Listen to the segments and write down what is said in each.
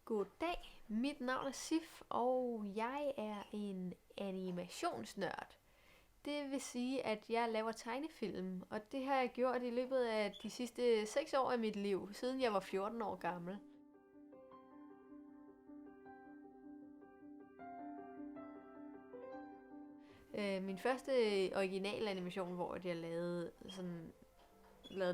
Goddag, mit navn er Sif, og jeg er en animationsnørd. Det vil sige, at jeg laver tegnefilm, og det har jeg gjort i løbet af de sidste 6 år af mit liv, siden jeg var 14 år gammel. Min første original animation, hvor jeg lavede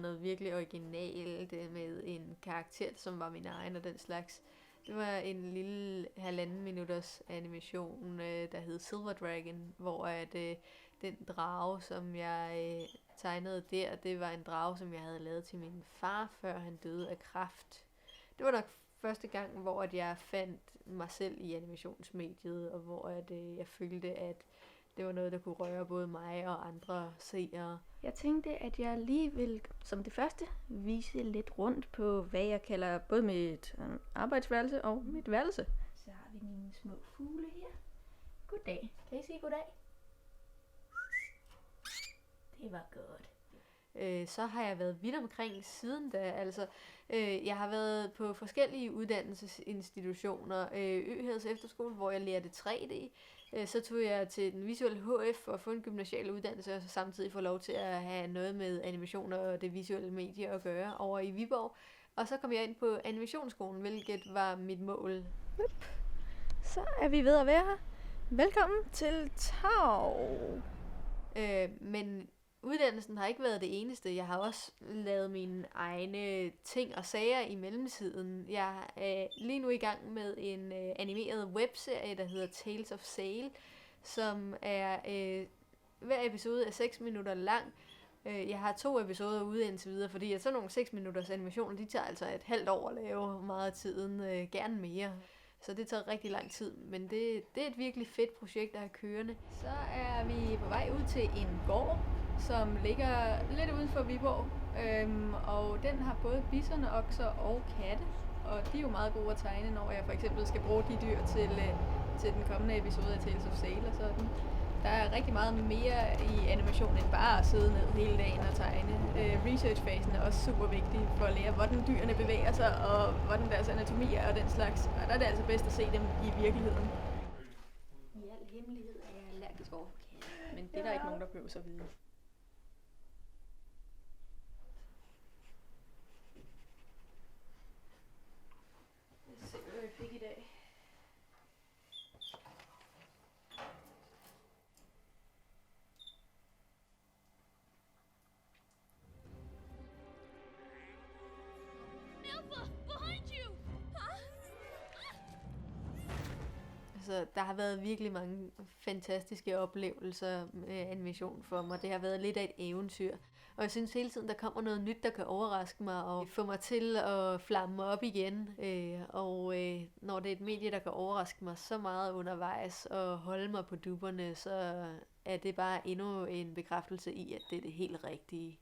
noget virkelig originalt med en karakter, som var min egen og den slags. Det var en lille 1,5 minutters animation, der hed Silver Dragon, hvor den drage, som jeg tegnede der, det var en drage, som jeg havde lavet til min far, før han døde af kræft. Det var nok første gang, hvor jeg fandt mig selv i animationsmediet, og hvor jeg følte, at det var noget, der kunne røre både mig og andre seere. Jeg tænkte, at jeg lige vil som det første vise lidt rundt på, hvad jeg kalder både mit arbejdsværelse og mit værelse. Så har vi mine små fugle her. Goddag. Kan I sige goddag? Det var godt. Så har jeg været vidt omkring siden da. Jeg har været på forskellige uddannelsesinstitutioner. Øheds Efterskole, hvor jeg lærte 3D. Så tog jeg til den visuelle HF for at få en gymnasial uddannelse, og så samtidig få lov til at have noget med animation og det visuelle medie at gøre over i Viborg. Og så kom jeg ind på animationsskolen, hvilket var mit mål. Så er vi ved at være her. Velkommen til Tau. Men uddannelsen har ikke været det eneste. Jeg har også lavet mine egne ting og sager i mellemtiden. Jeg er lige nu i gang med en animeret webserie, der hedder Tales of Sail, som er hver episode er 6 minutter lang. Jeg har 2 episoder ude indtil videre, fordi at sådan nogle 6 minutters animationer, de tager altså et halvt år at lave meget af tiden, gerne mere. Så det tager rigtig lang tid, men det er et virkelig fedt projekt, der er kørende. Så er vi på vej ud til en gård, som ligger lidt uden for Viborg, og den har både biserne, okser og katte, og de er jo meget gode at tegne, når jeg for eksempel skal bruge de dyr til den kommende episode af Tales of Sail og sådan. Der er rigtig meget mere i animation end bare at sidde ned hele dagen og tegne. Researchfasen er også super vigtig for at lære, hvordan dyrene bevæger sig, og hvordan deres anatomi er og den slags. Og der er det altså bedst at se dem i virkeligheden. I al hemmelighed er jeg allergisk over for katte, men det er der ikke nogen, der behøver at vide. Lad os se, hvad vi fik i dag. Så der har været virkelig mange fantastiske oplevelser med animation for mig. Det har været lidt af et eventyr. Og jeg synes hele tiden, der kommer noget nyt, der kan overraske mig og få mig til at flamme op igen. Når det er et medie, der kan overraske mig så meget undervejs og holde mig på dupperne, så er det bare endnu en bekræftelse i, at det er det helt rigtige.